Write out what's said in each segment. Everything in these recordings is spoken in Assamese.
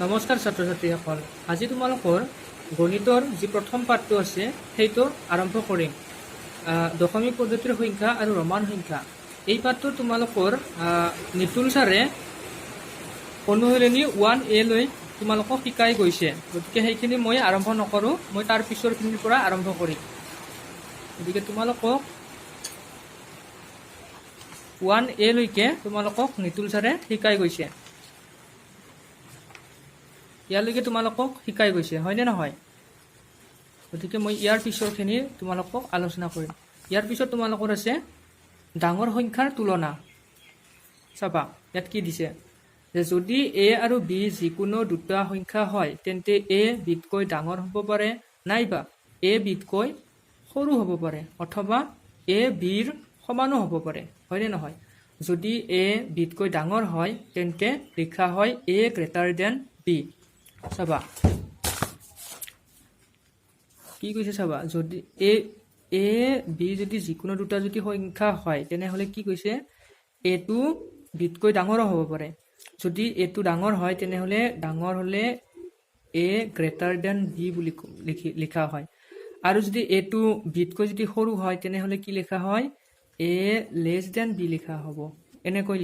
নমস্কাৰ ছাত্ৰ ছাত্ৰীসকল, আজি তোমালোকৰ গণিতৰ যি প্ৰথম পাঠটো আছে সেইটো আৰম্ভ কৰিম। দশমিক পদ্ধতিৰ সংখ্যা আৰু ৰোমান সংখ্যা এই পাঠটো তোমালোকৰ নিতুল ছাৰে অনুশীলনী 1A লৈ তোমালোকক শিকাই গৈছে। গতিকে সেইখিনি মই আৰম্ভ নকৰোঁ, মই তাৰ পিছৰখিনিৰ পৰা আৰম্ভ কৰিম। গতিকে তোমালোকক 1A লৈকে তোমালোকক নিতুল ছাৰে শিকাই গৈছে। ইয়ালৈকে তোমালোকক শিকাই গৈছে, হয়নে নহয়? গতিকে মই ইয়াৰ পিছৰখিনি তোমালোকক আলোচনা কৰিম। ইয়াৰ পিছত তোমালোকৰ আছে ডাঙৰ সংখ্যাৰ তুলনা। চাবা ইয়াত কি দিছে যে যদি এ আৰু বি যিকোনো দুটা সংখ্যা হয় তেন্তে এ বিতকৈ ডাঙৰ হ'ব পাৰে, নাইবা এ বিতকৈ সৰু হ'ব পাৰে, অথবা এ বিৰ সমানো হ'ব পাৰে, হয়নে নহয়? যদি এ বিতকৈ ডাঙৰ হয় তেন্তে লিখা হয় এ গ্ৰেটাৰ দেন বি। চাবা কি কৈছে, চাবা যদি এ বি যদি যিকোনো দুটা যদি সংখ্যা হয় তেনেহ'লে কি কৈছে এটো বিতকৈ ডাঙৰো হ'ব পাৰে। যদি এটো ডাঙৰ হয় তেনেহ'লে ডাঙৰ হ'লে এ গ্ৰেটাৰ দেন বি বুলি লিখা হয়। আৰু যদি এটো বিতকৈ যদি সৰু হয় তেনেহ'লে কি লিখা হয় এ লেছ দেন বি লিখা হ'ব, এনেকৈ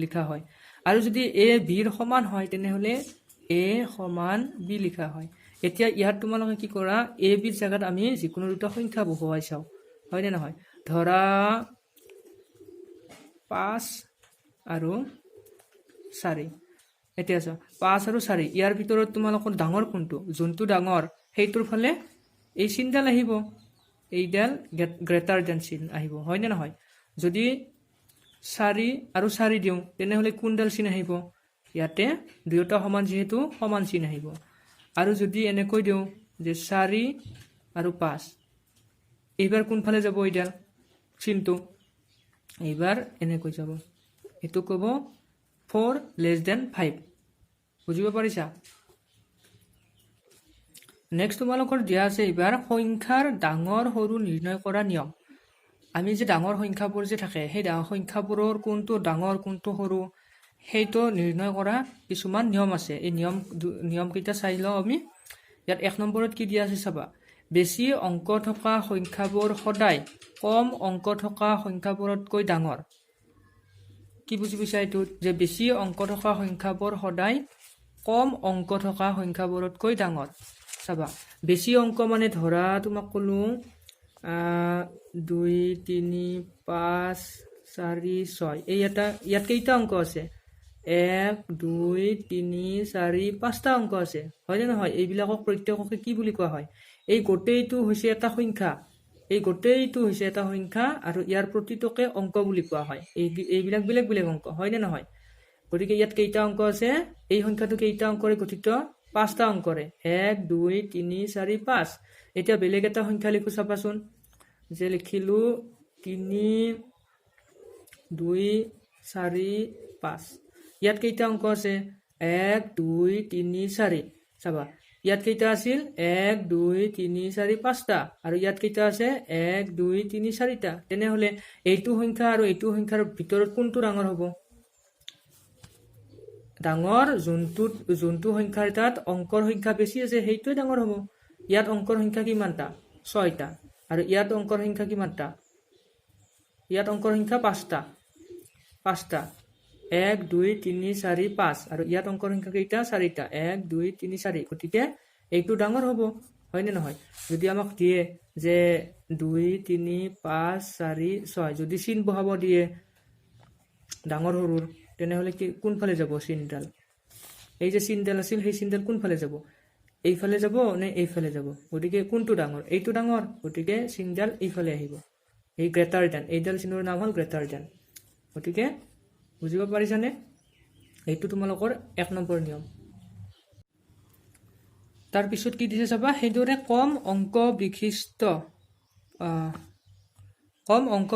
লিখা হয়। আৰু যদি এ বিৰ সমান হয় তেনেহ'লে এ সমান বি লিখা হয়। এতিয়া ইয়াত তোমালোকে কি কৰা, এ বিৰ জেগাত আমি যিকোনো দুটা সংখ্যা বহুৱাই চাওঁ, হয়নে নহয়? ধৰা 5 আৰু 4। এতিয়া চোৱা 5 আৰু 4 ইয়াৰ ভিতৰত তোমালোকৰ ডাঙৰ কোনটো? যোনটো ডাঙৰ সেইটোৰ ফালে এই চিনডাল আহিব, এইডাল গ্ৰেটাৰ দেন চিন আহিব, হয়নে নহয়? যদি 4 আৰু 4 দিওঁ তেনেহ'লে কোনডাল চিন আহিব? ইয়াতে দুয়োটা সমান যিহেতু সমান চিন আহিব। আৰু যদি এনেকৈ দিওঁ যে 4 আৰু 5, এইবাৰ কোনফালে যাব এইডাল চিনটো? এইবাৰ এনেকৈ যাব, এইটো ক'ব 4 লেছ দেন 5। বুজিব পাৰিছা? নেক্সট তোমালোকৰ দিয়া আছে এইবাৰ সংখ্যাৰ ডাঙৰ সৰু নিৰ্ণয় কৰা নিয়ম। আমি যে ডাঙৰ সংখ্যাবোৰ যে থাকে সেই ডাঙৰ সংখ্যাবোৰৰ কোনটো ডাঙৰ কোনটো সৰু সেইটো নিৰ্ণয় কৰা কিছুমান নিয়ম আছে। এই নিয়মকেইটা চাই লওঁ আমি। ইয়াত 1 নম্বৰত কি দিয়া আছে চাবা, বেছি অংক থকা সংখ্যাবোৰ সদায় কম অংক থকা সংখ্যাবোৰতকৈ ডাঙৰ। কি বুজি পাইছা এইটোত? যে বেছি অংক থকা সংখ্যাবোৰ সদায় কম অংক থকা সংখ্যাবোৰতকৈ ডাঙৰ। চাবা বেছি অংক মানে ধৰা তোমাক ক'লো 2 3 5 4 6, ইয়াত কেইটা অংক আছে? 1 2 3 4 5টা অংক আছে, হয়নে নহয়? এইবিলাকক প্ৰত্যেককে কি বুলি কোৱা হয়? এই গোটেইটো হৈছে এটা সংখ্যা, আৰু ইয়াৰ প্ৰতিটোকে অংক বুলি কোৱা হয়। এইবিলাক বেলেগ বেলেগ অংক, হয়নে নহয়? গতিকে ইয়াত কেইটা অংক আছে? এই সংখ্যাটো কেইটা অংকৰে গঠিত? 5টা অংকৰে, 1 2 3 4 5। এতিয়া বেলেগ এটা সংখ্যা লিখো চাবাচোন, যে লিখিলো 3 2 4 5। ইয়াত কেইটা অংক আছে? 1 2 3 4। চাবা ইয়াত কেইটা আছিল? 1 2 3 4 5টা, আৰু ইয়াত কেইটা আছে? 1 2 3 4টা। তেনেহ'লে এইটো সংখ্যা আৰু এইটো সংখ্যাৰ ভিতৰত কোনটো ডাঙৰ হ'ব? ডাঙৰ যোনটো সংখ্যাৰ তাত অংকৰ সংখ্যা বেছি আছে সেইটোৱে ডাঙৰ হ'ব। ইয়াত অংকৰ সংখ্যা কিমানটা? 6টা। আৰু ইয়াত অংকৰ সংখ্যা কিমানটা? ইয়াত অংকৰ সংখ্যা 5টা। 1 2 3 4 5, আৰু ইয়াত অংকৰ সংখ্যা কেইটা? 4টা। 1 2 3 4। গতিকে এইটো ডাঙৰ হ'ব, হয়নে নহয়? যদি আমাক দিয়ে যে 2 3 5 4 6, যদি চিন বহাব দিয়ে ডাঙৰ সৰুৰ, তেনেহ'লে কি কোনফালে যাব চিনডাল? এই যে চিনডাল আছিল সেই চিনডাল কোনফালে যাব? এইফালে যাব নে এইফালে যাব? গতিকে কোনটো ডাঙৰ? এইটো ডাঙৰ, গতিকে চিনডাল এইফালে আহিব। এই গ্ৰেটাৰ দেন, এইডাল চিনৰ নাম হ'ল গ্ৰেটাৰ দেন। গতিকে বুজিব পাৰিছানে? এইটো তোমালোকৰ 1 নম্বৰ নিয়ম। তাৰপিছত কি দিছে চাবা, সেইদৰে কম অংক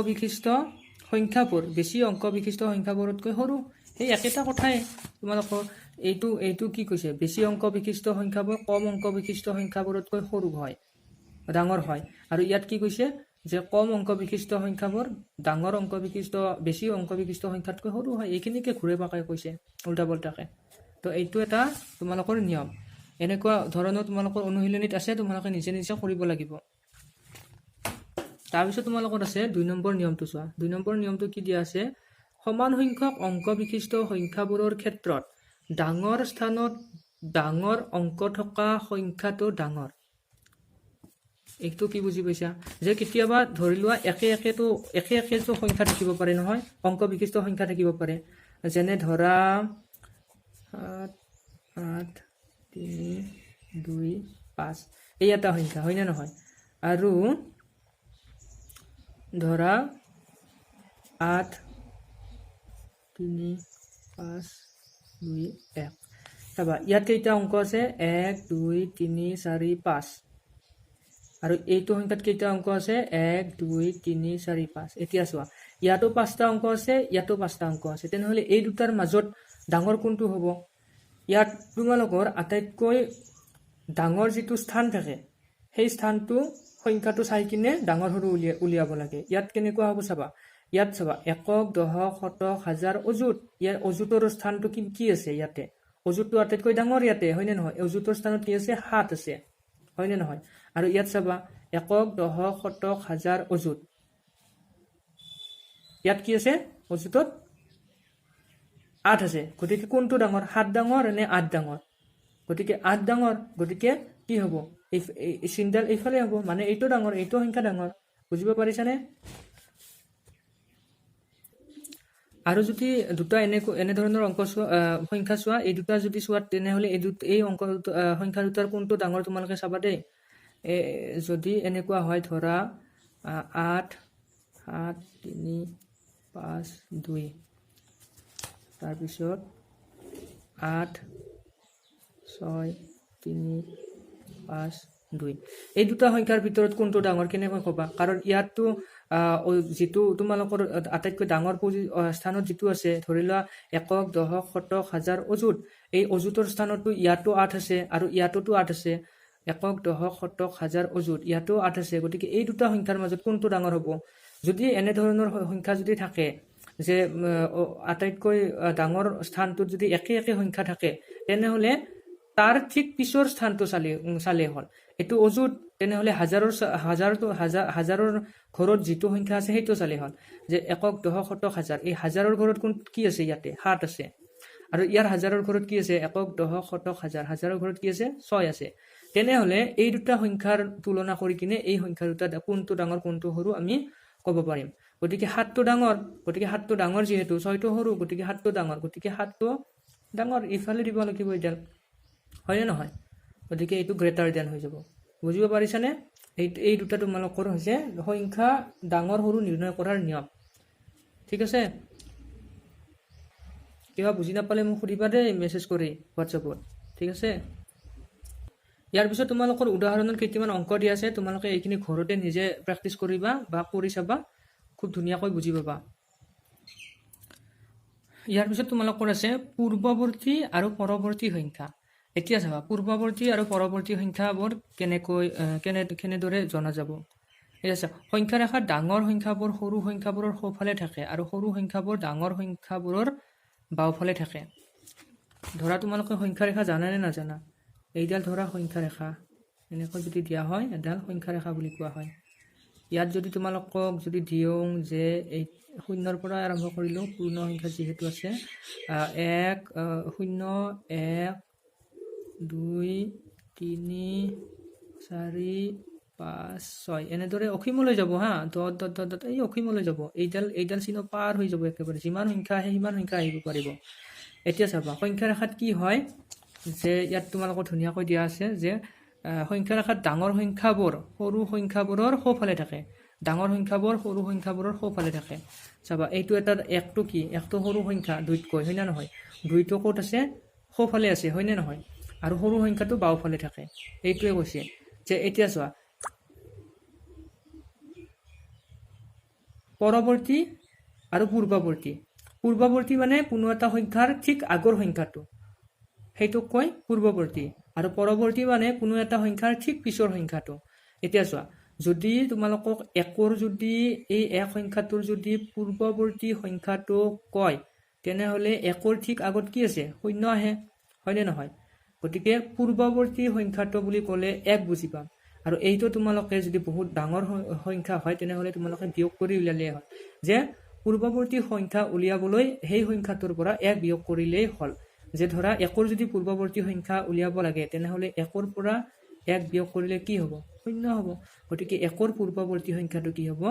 বিশিষ্ট সংখ্যাবোৰ বেছি অংক বিশিষ্ট সংখ্যাবোৰতকৈ সৰু। সেই একেটা কথাই তোমালোকৰ এইটো কি কৈছে? বেছি অংক বিশিষ্ট সংখ্যাবোৰ কম অংক বিশিষ্ট সংখ্যাবোৰতকৈ সৰু হয়, ডাঙৰ হয়। আৰু ইয়াত কি কৈছে? যে কম অংক বিশিষ্ট সংখ্যাবোৰ বেছি অংক বিশিষ্ট সংখ্যাতকৈ সৰু হয়। এইখিনিকে ঘূৰে পাকে কৈছে, উল্টা পল্টাকে। তো এইটো এটা তোমালোকৰ নিয়ম এনেকুৱা ধৰণৰ তোমালোকৰ অনুশীলনীত আছে তোমালোকে নিজে নিজে কৰিব লাগিব তাৰপিছত তোমালোকৰ আছে 2 নম্বৰ নিয়মটো চোৱা 2 নম্বৰ নিয়মটো কি দিয়া আছে সমান সংখ্যক অংক বিশিষ্ট সংখ্যাবোৰৰ ক্ষেত্ৰত ডাঙৰ স্থানত ডাঙৰ অংক থকা সংখ্যাটো ডাঙৰ এইটো কি বুজি পাইছা যে কেতিয়াবা ধৰি লোৱা একে সংখ্যা থাকিব পাৰে নহয় অংক বিশিষ্ট সংখ্যা থাকিব পাৰে যেনে ধৰা 8 3 2 5 এই এটা সংখ্যা হয় না নহয় আৰু ধৰা 8 3 5 2 1 চাবা ইয়াত কেইটা অংক আছে 1 2 3 4 5 আৰু এইটো সংখ্যাত কেইটা অংক আছে 1 2 3 4 5 এতিয়া চোৱা ইয়াতো 5টা অংক আছে ইয়াতো 5টা অংক আছে তেনেহলে এই দুটাৰ মাজত ডাঙৰ কোনটো হ'ব ইয়াত তোমালোকৰ আটাইতকৈ ডাঙৰ যিটো স্থান থাকে সেই স্থানটো সংখ্যাটো চাই কিনে ডাঙৰ সৰু উলিয়াব লাগে ইয়াত কেনেকুৱা হ'ব চাবা ইয়াত চাবা একক দশক শতক হাজাৰ অযুত ইয়াৰ অযুতৰ স্থানটো কি আছে ইয়াতে অযুতটো আটাইতকৈ ডাঙৰ ইয়াতে হয় নে নহয় অযুতৰ স্থানত কি আছে 7 আছে হয় নে নহয় আৰু ইয়াত চাবা একক দশক শতক হাজাৰ অযুত ইয়াত কি আছে অযুতত 8 আছে গতিকে কোনটো ডাঙৰ 7 ডাঙৰ নে 8 ডাঙৰ গতিকে 8 ডাঙৰ গতিকে কি হ'ব এই চিনডাল এইফালে হ'ব মানে এইটো ডাঙৰ এইটো সংখ্যা ডাঙৰ বুজিব পাৰিছানে আৰু যদি দুটা এনে ধৰণৰ অংক সংখ্যা চোৱা এই দুটা যদি চোৱা তেনেহলে এই অংক সংখ্যা দুটাৰ কোনটো ডাঙৰ তোমালোকে চাবা দেই যদি এনেকুৱা হয় ধৰা 8 7 3 5 2 তাৰপিছত 8 6 3 5 2 এই দুটা সংখ্যাৰ ভিতৰত কোনটো ডাঙৰ কেনেকৈ ক'বা কাৰণ ইয়াতটো যেটো তোমালোকৰ আটাইতকৈ ডাঙৰ স্থানত যেটো আছে ধৰি লোৱা একক দশক শতক হাজাৰ অযুত এই অযুতৰ স্থানতো ইয়াতো 8 আছে আৰু ইয়াতোটো 8 আছে একক দশক শতক হাজাৰ অযুত ইয়াতো 8 আছে গতিকে এই দুটা সংখ্যাৰ মাজত কোনটো ডাঙৰ হ'ব যদি এনে ধৰণৰ সংখ্যা যদি থাকে যে আটাইতকৈ ডাঙৰ স্থানটোত যদি একে সংখ্যা থাকে তেনেহলে তাৰ ঠিক পিছৰ স্থানটো চালে হ'ল এটো অযুত তেনেহলে হাজাৰৰ ঘৰত যেটো সংখ্যা আছে সেইটো চালে হ'ল যে একক দশক শতক হাজাৰ এই হাজাৰৰ ঘৰত কোন কি আছে ইয়াতে 7 আছে আৰু ইয়াৰ হাজাৰৰ ঘৰত কি আছে একক দশক শতক হাজাৰৰ ঘৰত কি আছে 6 আছে তেনেহলে এই দুটা সংখ্যাৰ তুলনা কৰি কিনে এই সংখ্যা দুটা কোনটো ডাঙৰ কোনটো সৰু আমি ক'ব পাৰিম গতিকে 7টো ডাঙৰ যেহেতু 6টো সৰু গতিকে 7টো ডাঙৰ গতিকে 7টো ডাঙৰ ইফালে দিব লাগিব এডাল হয় না নহয় গতিকে এইটো গ্ৰেটাৰ দেন হৈ যাব বুজিব পাৰিছানে এই দুটা তোমালোকৰ হৈছে সংখ্যা ডাঙৰ সৰু নিৰ্ণয় কৰাৰ নিয়ম ঠিক আছে কিবা বুজি নাপালে মোক সুধিবা দেই মেছেজ কৰি WhatsApp-ত ঠিক আছে ইয়াৰ পিছত তোমালোকৰ উদাহৰণৰ কেইটামান অংক দিয়া আছে তোমালোকে এইখিনি ঘৰতে নিজে প্ৰেক্টিছ কৰিবা বা কৰি চাবা খুব ধুনীয়াকৈ বুজি পাবা ইয়াৰ পিছত তোমালোকৰ আছে পূৰ্বৱৰ্তী আৰু পৰৱৰ্তী সংখ্যা এতিয়া চাবা পূৰ্বৱৰ্তী আৰু পৰৱৰ্তী সংখ্যাবোৰ কেনেদৰে জনা যাব এটা সংখ্যা ৰেখাত ডাঙৰ সংখ্যাবোৰ সৰু সংখ্যাবোৰৰ সোঁফালে থাকে আৰু সৰু সংখ্যাবোৰ ডাঙৰ সংখ্যাবোৰৰ বাওঁফালে থাকে ধৰা তোমালোকে সংখ্যা ৰেখা জানা নে নাজানা এইডাল ধৰা সংখ্যা ৰেখা এনেকৈ যদি দিয়া হয় এডাল সংখ্যা ৰেখা বুলি কোৱা হয় ইয়াত যদি তোমালোকক যদি দিওঁ যে এই 0 পৰা আৰম্ভ কৰিলো পূৰ্ণ সংখ্যা যেহেতু আছে 1 0 1 2 3 4 5 6 এনেদৰে অসীমলৈ যাব হা দত এই অসীমলৈ যাব এইডাল চিহ্ন পাৰ হৈ যাব একেবাৰে যিমান সংখ্যা আহে সিমান সংখ্যা আহিব পাৰিব এতিয়া চাবা সংখ্যা ৰেখাত কি হয় যে ইয়াত তোমালোকৰ ধুনীয়াকৈ দিয়া আছে যে সংখ্যা ৰেখাত ডাঙৰ সংখ্যাবোৰ সৰু সংখ্যাবোৰৰ সোঁফালে থাকে ডাঙৰ সংখ্যাবোৰ সৰু সংখ্যাবোৰৰ সোঁফালে থাকে চাবা এইটো এটা একটো কি একটো সৰু সংখ্যা দুইতকৈ হয় না নহয় দুইটো ক'ত আছে সোঁফালে আছে হয় না নহয় আৰু সৰু সংখ্যাটো বাওঁফালে থাকে এইটোৱে কৈছে যে এতিয়া চোৱা পৰৱৰ্তী আৰু পূৰ্বৱৰ্তী মানে কোনো এটা সংখ্যাৰ ঠিক আগৰ সংখ্যাটো সেইটোক কয় পূৰ্বৱৰ্তী আৰু পৰৱৰ্তী মানে কোনো এটা সংখ্যাৰ ঠিক পিছৰ সংখ্যাটো এতিয়া চোৱা যদি তোমালোকক একৰ যদি এই এক সংখ্যাটোৰ যদি পূৰ্বৱৰ্তী সংখ্যাটো কয় তেনেহলে একৰ ঠিক আগত কি আছে 0 আহে হয়নে নহয়? গতিকে পূৰ্বৱৰ্তী সংখ্যাটো বুলি ক'লে 1 বুজি পাম আৰু এইটো তোমালোকে যদি বহুত ডাঙৰ সংখ্যা হয় তেনেহ'লে তোমালোকে বিয়োগ কৰি উলিয়ালেই হয় যে পূৰ্বৱৰ্তী সংখ্যা উলিয়াবলৈ সেই সংখ্যাটোৰ পৰা 1 বিয়োগ কৰিলেই হ'ল যে ধৰা 1ৰ যদি পূৰ্বৱৰ্তী সংখ্যা উলিয়াব লাগে তেনেহ'লে 1ৰ পৰা 1 বিয়োগ কৰিলে কি হ'ব 0 হ'ব গতিকে 1ৰ পূৰ্বৱৰ্তী সংখ্যাটো কি হ'ব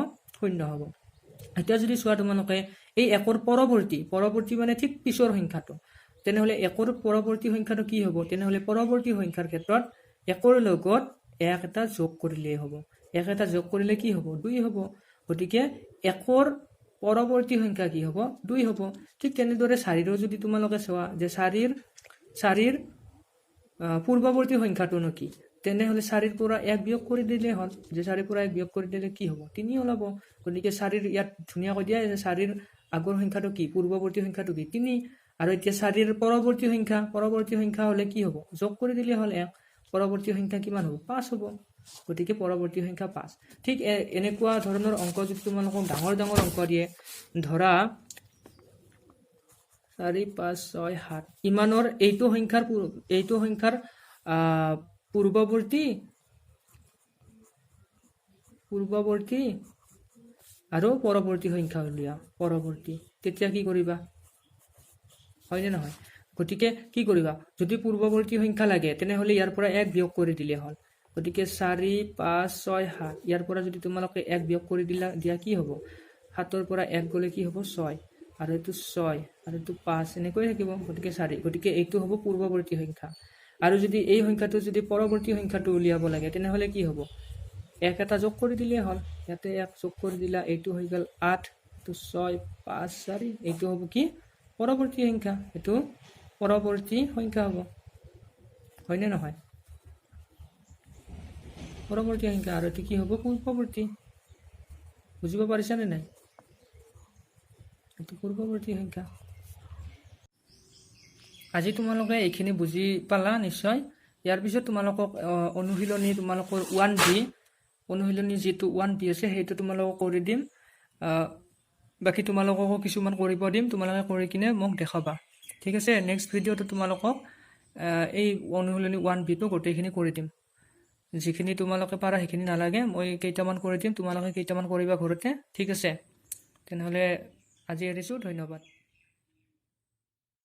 0 হ'ব এতিয়া যদি চোৱা তোমালোকে এই 1ৰ পৰৱৰ্তী মানে ঠিক পিছৰ সংখ্যাটো তেনেহ'লে 1ৰ পৰৱৰ্তী সংখ্যাটো কি হ'ব তেনেহ'লে পৰৱৰ্তী সংখ্যাৰ ক্ষেত্ৰত 1ৰ লগত 1 এটা যোগ কৰিলেই হ'ব 1 এটা যোগ কৰিলে কি হ'ব 2 হ'ব গতিকে 1ৰ পৰৱৰ্তী সংখ্যা কি হ'ব 2 হ'ব ঠিক তেনেদৰে 4ৰো যদি তোমালোকে চোৱা যে 4ৰ পূৰ্বৱৰ্তী সংখ্যাটোনো কি তেনেহ'লে 4ৰ পৰা 1 বিয়োগ কৰি দিলে হ'ল যে 4ৰ পৰা 1 বিয়োগ কৰি দিলে কি হ'ব 3 ওলাব গতিকে 4ৰ ইয়াত ধুনীয়াকৈ দিয়া আছে 4ৰ আগৰ সংখ্যাটো কি পূৰ্বৱৰ্তী সংখ্যাটো কি 3 আৰু এতিয়া 4ৰ পৰৱৰ্তী সংখ্যা হ'লে কি হ'ব যোগ কৰি দিলে হ'ল 1 পৰৱৰ্তী সংখ্যা কিমান হ'ব 5 হ'ব গতিকে পৰৱৰ্তী সংখ্যা 5 ঠিক এনেকুৱা ধৰণৰ অংক যদি তোমালোকক ডাঙৰ অংক দিয়ে ধৰা 4 5 6 7 ইমানৰ এইটো সংখ্যাৰ পূৰ্বৱৰ্তী আৰু পৰৱৰ্তী সংখ্যা উলিয়া পৰৱৰ্তী তেতিয়া কি কৰিবা হয়নে নহয় গতিকে কি কৰিবা যদি পূৰ্বৱৰ্তী সংখ্যা লাগে তেনেহ'লে ইয়াৰ পৰা 1 বিয়োগ কৰি দিলে হ'ল গতিকে 4 5 6 7 ইয়াৰ পৰা যদি তোমালোকে 1 বিয়োগ কৰি দিয়া কি হ'ব 7ৰ পৰা 1 গ'লে কি হ'ব 6 আৰু এইটো 6 আৰু এইটো 5 এনেকৈ থাকিব গতিকে 4 গতিকে এইটো হ'ব পূৰ্বৱৰ্তী সংখ্যা আৰু যদি এই সংখ্যাটো যদি পৰৱৰ্তী সংখ্যাটো উলিয়াব লাগে তেনেহ'লে কি হ'ব 1 এটা যোগ কৰি দিলে হ'ল ইয়াতে 1 যোগ কৰি দিলা এইটো হৈ গ'ল 8 এইটো 6 5 4 এইটো হ'ব কি পৰৱৰ্তী সংখ্যা এইটো পৰৱৰ্তী সংখ্যা হ'ব হয়নে নহয় পৰৱৰ্তী সংখ্যা আৰু এটো কি হ'ব পূৰ্বৱৰ্তী বুজিব পাৰিছানে নাই এটো পূৰ্বৱৰ্তী সংখ্যা আজি তোমালোকে এইখিনি বুজি পালা নিশ্চয় ইয়াৰ পিছত তোমালোকক অনুশীলনী তোমালোকৰ 1B অনুশীলনী যেটো 1B আছে সেইটো তোমালোকক কৰি দিম বাকি তোমালোককো কিছুমান কৰিব দিম তোমালোকে কৰি কিনে মোক দেখাবা ঠিক আছে নেক্সট ভিডিঅটো তোমালোকক এই অনুশীলনী 1B টো গোটেইখিনি কৰি দিম যিখিনি তোমালোকে পাৰা সেইখিনি নালাগে মই কেইটামান কৰি দিম তোমালোকে কেইটামান কৰিবা ঘৰতে ঠিক আছে তেনেহলে আজি এৰিছো ধন্যবাদ